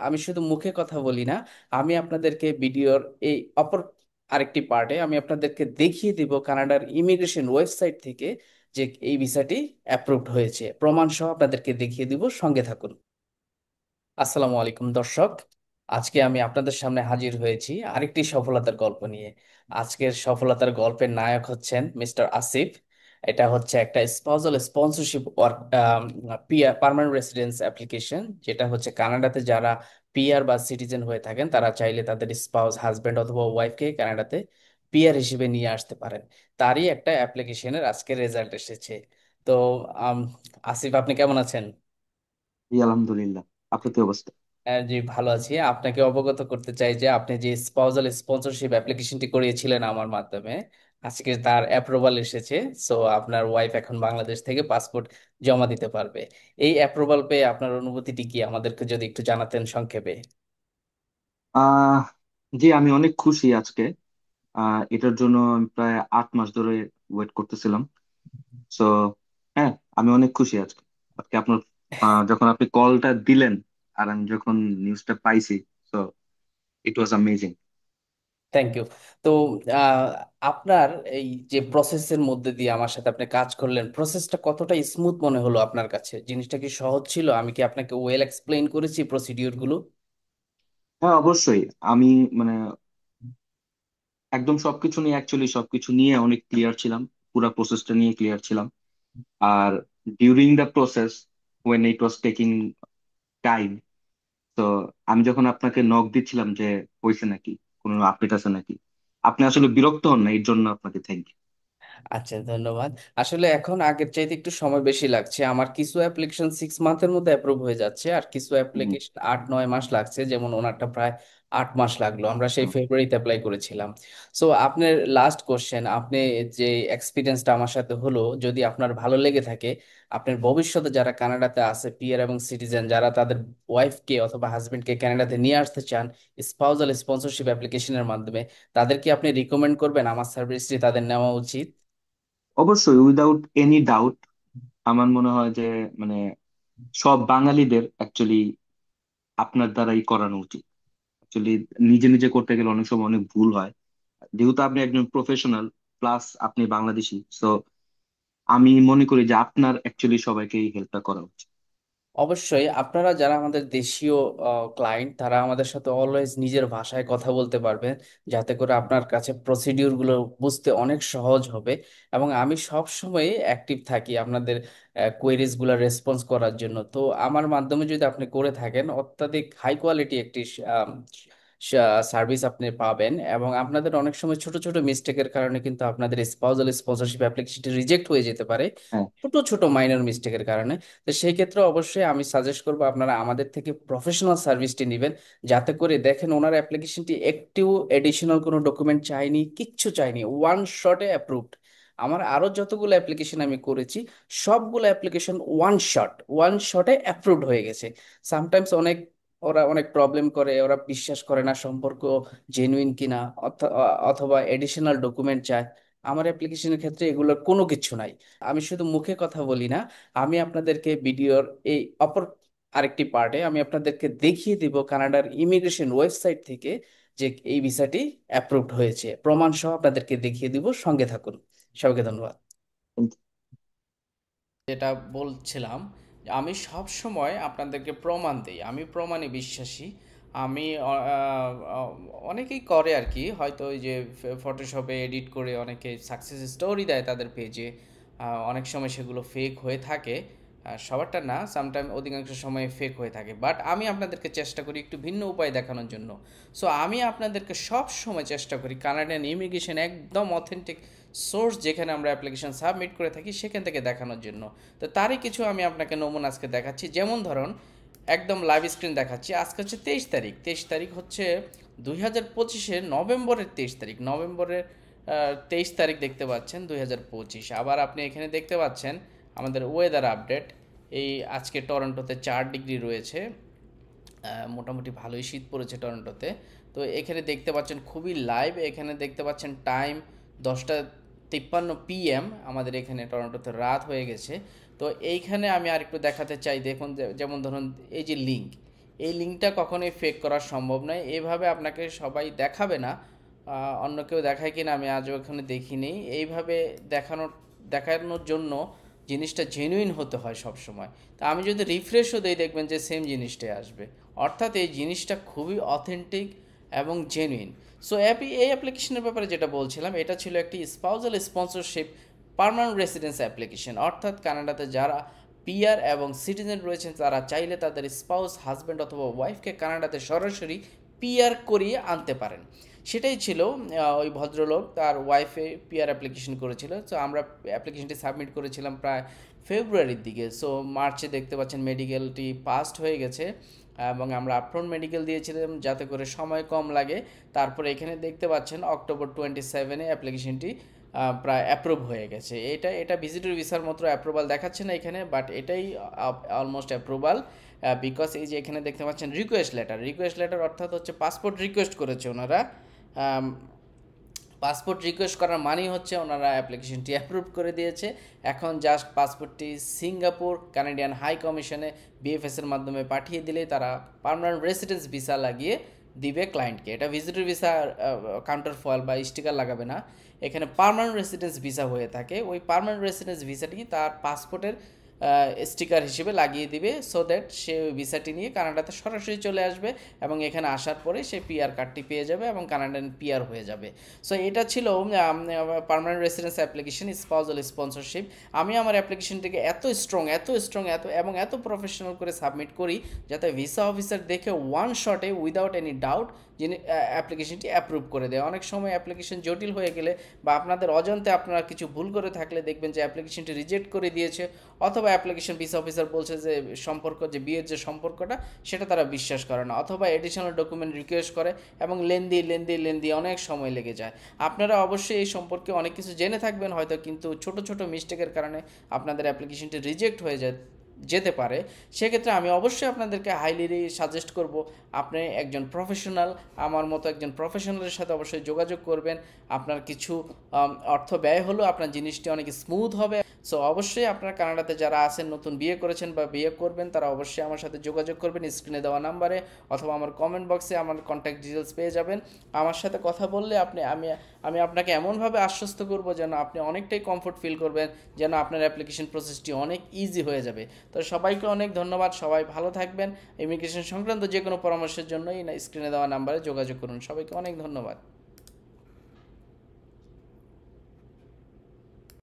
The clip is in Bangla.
আমি শুধু মুখে কথা বলি না, আমি আপনাদেরকে ভিডিওর এই অপর আরেকটি পার্টে আমি আপনাদেরকে দেখিয়ে দিব কানাডার ইমিগ্রেশন ওয়েবসাইট থেকে যে এই ভিসাটি অ্যাপ্রুভড হয়েছে, প্রমাণ সহ আপনাদেরকে দেখিয়ে দিব। সঙ্গে থাকুন। আসসালামু আলাইকুম দর্শক, আজকে আমি আপনাদের সামনে হাজির হয়েছি আরেকটি সফলতার গল্প নিয়ে। আজকের সফলতার গল্পের নায়ক হচ্ছেন মিস্টার আসিফ। এটা হচ্ছে একটা spousal sponsorship work PR permanent residence application, যেটা হচ্ছে কানাডাতে যারা পিআর বা সিটিজেন হয়ে থাকেন তারা চাইলে তাদের স্পাউস হাজবেন্ড অথবা ওয়াইফকে কানাডাতে পিআর হিসেবে নিয়ে আসতে পারেন। তারই একটা অ্যাপ্লিকেশনের আজকে রেজাল্ট এসেছে। তো আম, আসিফ, আপনি কেমন আছেন? জি আলহামদুলিল্লাহ। আপনার কি অবস্থা? জি, ভালো আছি। আপনাকে অবগত করতে চাই যে আপনি যে স্পাউজাল স্পন্সরশিপ অ্যাপ্লিকেশনটি করিয়েছিলেন আমার মাধ্যমে, আজকে তার অ্যাপ্রুভাল এসেছে। সো আপনার ওয়াইফ এখন বাংলাদেশ থেকে পাসপোর্ট জমা দিতে পারবে। এই অ্যাপ্রুভাল পেয়ে আপনার অনুভূতিটি কি, আমাদেরকে যদি একটু জানাতেন সংক্ষেপে। আহ জি, আমি অনেক খুশি আজকে। এটার জন্য আমি প্রায় 8 মাস ধরে ওয়েট করতেছিলাম। সো হ্যাঁ, আমি অনেক খুশি আজকে। আজকে আপনার যখন আপনি কলটা দিলেন আর আমি যখন নিউজটা পাইছি, so it was amazing. Thank you. তো আহ, আপনার এই যে প্রসেসের মধ্যে দিয়ে আমার সাথে আপনি কাজ করলেন, প্রসেসটা কতটা স্মুথ মনে হলো আপনার কাছে? জিনিসটা কি সহজ ছিল? আমি কি আপনাকে ওয়েল এক্সপ্লেইন করেছি প্রসিডিওর গুলো? হ্যাঁ, অবশ্যই। আমি মানে একদম সবকিছু নিয়ে, অ্যাকচুয়ালি সবকিছু নিয়ে অনেক ক্লিয়ার ছিলাম। পুরো প্রসেসটা নিয়ে ক্লিয়ার ছিলাম। আর during the process, when it was taking time, তো আমি যখন আপনাকে নক দিচ্ছিলাম যে হয়েছে নাকি, কোনো আপডেট আছে নাকি, আপনি আসলে বিরক্ত হন না, এর জন্য আপনাকে থ্যাংক ইউ। আচ্ছা, ধন্যবাদ। আসলে এখন আগের চাইতে একটু সময় বেশি লাগছে। আমার কিছু অ্যাপ্লিকেশন 6 মান্থের মধ্যে অ্যাপ্রুভ হয়ে যাচ্ছে, আর কিছু অ্যাপ্লিকেশন 8-9 মাস লাগছে। যেমন ওনারটা প্রায় 8 মাস লাগলো, আমরা সেই ফেব্রুয়ারিতে অ্যাপ্লাই করেছিলাম। সো আপনার লাস্ট কোশ্চেন, আপনি যে এক্সপিরিয়েন্সটা আমার সাথে হলো, যদি আপনার ভালো লেগে থাকে, আপনার ভবিষ্যতে যারা কানাডাতে আছে পিআর এবং সিটিজেন, যারা তাদের ওয়াইফকে অথবা হাজবেন্ডকে কানাডাতে নিয়ে আসতে চান স্পাউজাল স্পন্সরশিপ অ্যাপ্লিকেশনের মাধ্যমে, তাদেরকে আপনি রিকমেন্ড করবেন আমার সার্ভিসটি তাদের নেওয়া উচিত? অবশ্যই, উইদাউট এনি ডাউট। আমার মনে হয় যে মানে সব বাঙালিদের অ্যাকচুয়ালি আপনার দ্বারাই করানো উচিত। অ্যাকচুয়ালি নিজে নিজে করতে গেলে অনেক সময় অনেক ভুল হয়। যেহেতু আপনি একজন প্রফেশনাল, প্লাস আপনি বাংলাদেশি, সো আমি মনে করি যে আপনার অ্যাকচুয়ালি সবাইকে এই হেল্পটা করা উচিত। অবশ্যই, আপনারা যারা আমাদের দেশীয় ক্লায়েন্ট, তারা আমাদের সাথে অলওয়েজ নিজের ভাষায় কথা বলতে পারবেন, যাতে করে আপনার কাছে প্রসিডিউর গুলো বুঝতে অনেক সহজ হবে। এবং আমি সব সময় অ্যাক্টিভ থাকি আপনাদের কোয়েরিজ গুলো রেসপন্স করার জন্য। তো আমার মাধ্যমে যদি আপনি করে থাকেন, অত্যাধিক হাই কোয়ালিটি একটি সার্ভিস আপনি পাবেন। এবং আপনাদের অনেক সময় ছোট ছোট মিস্টেকের কারণে কিন্তু আপনাদের স্পাউজাল স্পন্সরশিপ অ্যাপ্লিকেশনটি রিজেক্ট হয়ে যেতে পারে, হ্যাঁ, ছোট ছোট মাইনর মিস্টেকের কারণে। তো সেই ক্ষেত্রে অবশ্যই আমি সাজেস্ট করবো আপনারা আমাদের থেকে প্রফেশনাল সার্ভিসটি নেবেন, যাতে করে দেখেন ওনার অ্যাপ্লিকেশনটি একটিও এডিশনাল কোনো ডকুমেন্ট চাইনি, কিচ্ছু চাইনি, ওয়ান শটে অ্যাপ্রুভড। আমার আরো যতগুলো অ্যাপ্লিকেশন আমি করেছি, সবগুলো অ্যাপ্লিকেশন ওয়ান শটে অ্যাপ্রুভড হয়ে গেছে। সামটাইমস ওরা অনেক প্রবলেম করে, ওরা বিশ্বাস করে না সম্পর্ক জেনুইন কিনা, অথবা এডিশনাল ডকুমেন্ট চায়। আমার অ্যাপ্লিকেশনের ক্ষেত্রে এগুলোর কোনো কিছু নাই। আমি শুধু মুখে কথা বলি না, আমি আপনাদেরকে ভিডিওর এই অপর আরেকটি পার্টে আমি আপনাদেরকে দেখিয়ে দিব কানাডার ইমিগ্রেশন ওয়েবসাইট থেকে যে এই ভিসাটি অ্যাপ্রুভড হয়েছে, প্রমাণ সহ আপনাদেরকে দেখিয়ে দিব। সঙ্গে থাকুন। সবাইকে ধন্যবাদ। যেটা বলছিলাম, আমি সব সময় আপনাদেরকে প্রমাণ দিই, আমি প্রমাণে বিশ্বাসী। আমি অনেকেই করে আর কি, হয়তো ওই যে ফটোশপে এডিট করে অনেকে সাকসেস স্টোরি দেয় তাদের পেজে। অনেক সময় সেগুলো ফেক হয়ে থাকে। সবারটা না, সামটাইম অধিকাংশ সময় ফেক হয়ে থাকে, বাট আমি আপনাদেরকে চেষ্টা করি একটু ভিন্ন উপায় দেখানোর জন্য। সো আমি আপনাদেরকে সব সময় চেষ্টা করি কানাডিয়ান ইমিগ্রেশন একদম অথেন্টিক সোর্স, যেখানে আমরা অ্যাপ্লিকেশন সাবমিট করে থাকি, সেখান থেকে দেখানোর জন্য। তো তারই কিছু আমি আপনাকে নমুনা আজকে দেখাচ্ছি। যেমন ধরুন, একদম লাইভ স্ক্রিন দেখাচ্ছি। আজকে হচ্ছে 23 তারিখ। 23 তারিখ হচ্ছে 2025-এর নভেম্বরের 23 তারিখ। নভেম্বরের 23 তারিখ দেখতে পাচ্ছেন 2025। আবার আপনি এখানে দেখতে পাচ্ছেন আমাদের ওয়েদার আপডেট। এই আজকে টরন্টোতে 4 ডিগ্রি রয়েছে। মোটামুটি ভালোই শীত পড়েছে টরন্টোতে। তো এখানে দেখতে পাচ্ছেন খুবই লাইভ, এখানে দেখতে পাচ্ছেন টাইম 10:53 PM। আমাদের এখানে টরন্টোতে রাত হয়ে গেছে। তো এইখানে আমি আরেকটু দেখাতে চাই, দেখুন যেমন ধরুন এই যে লিঙ্ক, এই লিঙ্কটা কখনোই ফেক করা সম্ভব নয়। এভাবে আপনাকে সবাই দেখাবে না, অন্য কেউ দেখায় কিনা আমি আজও এখানে দেখিনি। এইভাবে দেখানোর জন্য জিনিসটা জেনুইন হতে হয় সব সময়। তা আমি যদি রিফ্রেশও দিই দেখবেন যে সেম জিনিসটাই আসবে। অর্থাৎ এই জিনিসটা খুবই অথেন্টিক এবং জেনুইন। সো এই অ্যাপ্লিকেশনের ব্যাপারে যেটা বলছিলাম, এটা ছিল একটি spousal sponsorship permanent residence application. অর্থাৎ কানাডাতে যারা পিআর এবং সিটিজেন রয়েছেন তারা চাইলে তাদের স্পাউস, হাজব্যান্ড অথবা ওয়াইফকে কানাডাতে সরাসরি পিআর করিয়ে আনতে পারেন। সেটাই ছিল ওই ভদ্রলোক তার ওয়াইফে পিআর অ্যাপ্লিকেশন করেছিল। সো আমরা অ্যাপ্লিকেশনটি সাবমিট করেছিলাম প্রায় ফেব্রুয়ারির দিকে। সো মার্চে দেখতে পাচ্ছেন মেডিকেলটি পাসড হয়ে গেছে এবং আমরা আপফ্রন্ট মেডিকেল দিয়েছিলাম যাতে করে সময় কম লাগে। তারপরে এখানে দেখতে পাচ্ছেন অক্টোবর 27-এ অ্যাপ্লিকেশনটি প্রায় অ্যাপ্রুভ হয়ে গেছে। এটা ভিজিটর ভিসার মতো অ্যাপ্রুভাল দেখাচ্ছে না এখানে, বাট এটাই অলমোস্ট অ্যাপ্রুভাল। বিকজ এই যে এখানে দেখতে পাচ্ছেন রিকোয়েস্ট লেটার অর্থাৎ হচ্ছে পাসপোর্ট রিকোয়েস্ট করেছে ওনারা। পাসপোর্ট রিকোয়েস্ট করার মানেই হচ্ছে ওনারা অ্যাপ্লিকেশনটি অ্যাপ্রুভ করে দিয়েছে। এখন জাস্ট পাসপোর্টটি সিঙ্গাপুর কানাডিয়ান হাই কমিশনে বিএফএসের মাধ্যমে পাঠিয়ে দিলেই তারা পার্মানেন্ট রেসিডেন্স ভিসা লাগিয়ে দিবে ক্লায়েন্টকে। এটা ভিজিটর ভিসা কাউন্টার ফয়েল বা স্টিকার লাগাবে না, এখানে পার্মানেন্ট রেসিডেন্স ভিসা হয়ে থাকে। ওই পার্মানেন্ট রেসিডেন্স ভিসাটি তার পাসপোর্টের স্টিকার হিসেবে লাগিয়ে দিবে, সো দ্যাট সে ওই ভিসাটি নিয়ে কানাডাতে সরাসরি চলে আসবে এবং এখানে আসার পরে সে পিআর কার্ডটি পেয়ে যাবে এবং কানাডিয়ান পিআর হয়ে যাবে। সো এটা ছিল permanent residence application spousal sponsorship. আমি আমার অ্যাপ্লিকেশনটিকে এত স্ট্রং এত প্রফেশনাল করে সাবমিট করি যাতে ভিসা অফিসার দেখে ওয়ান শটে উইদাউট এনি ডাউট যিনি অ্যাপ্লিকেশনটি অ্যাপ্রুভ করে দেয়। অনেক সময় অ্যাপ্লিকেশন জটিল হয়ে গেলে বা আপনাদের অজান্তে আপনারা কিছু ভুল করে থাকলে দেখবেন যে অ্যাপ্লিকেশনটি রিজেক্ট করে দিয়েছে, অথবা অ্যাপ্লিকেশন ভিসা অফিসার বলছে যে বিয়ের যে সম্পর্কটা সেটা তারা বিশ্বাস করে না, অথবা এডিশনাল ডকুমেন্ট রিকোয়েস্ট করে এবং লেন্দি অনেক সময় লেগে যায়। আপনারা অবশ্যই এই সম্পর্কে অনেক কিছু জেনে থাকবেন হয়তো, কিন্তু ছোট ছোট মিস্টেকের কারণে আপনাদের অ্যাপ্লিকেশনটি রিজেক্ট হয়ে যেতে পারে। সেক্ষেত্রে আমি অবশ্যই আপনাদেরকে হাইলি সাজেস্ট করব আপনি একজন প্রফেশনাল, আমার মতো একজন প্রফেশনালের সাথে অবশ্যই যোগাযোগ করবেন। আপনার কিছু অর্থ ব্যয় হলেও আপনার জিনিসটি অনেক স্মুথ হবে। সো অবশ্যই আপনার কানাডাতে যারা আছেন, নতুন বিয়ে করেছেন বা বিয়ে করবেন, তারা অবশ্যই আমার সাথে যোগাযোগ করবেন স্ক্রিনে দেওয়া নাম্বারে, অথবা আমার কমেন্ট বক্সে আমার কন্ট্যাক্ট ডিটেলস পেয়ে যাবেন। আমার সাথে কথা বললে আমি আপনাকে এমনভাবে আশ্বস্ত করব যেন আপনি অনেকটাই কমফোর্ট ফিল করবেন, যেন আপনার অ্যাপ্লিকেশন প্রসেসটি অনেক ইজি হয়ে যাবে। তো সবাইকে অনেক ধন্যবাদ, সবাই ভালো থাকবেন। ইমিগ্রেশন সংক্রান্ত যে কোনো পরামর্শের জন্যই স্ক্রিনে দেওয়া নাম্বারে যোগাযোগ করুন। সবাইকে অনেক ধন্যবাদ।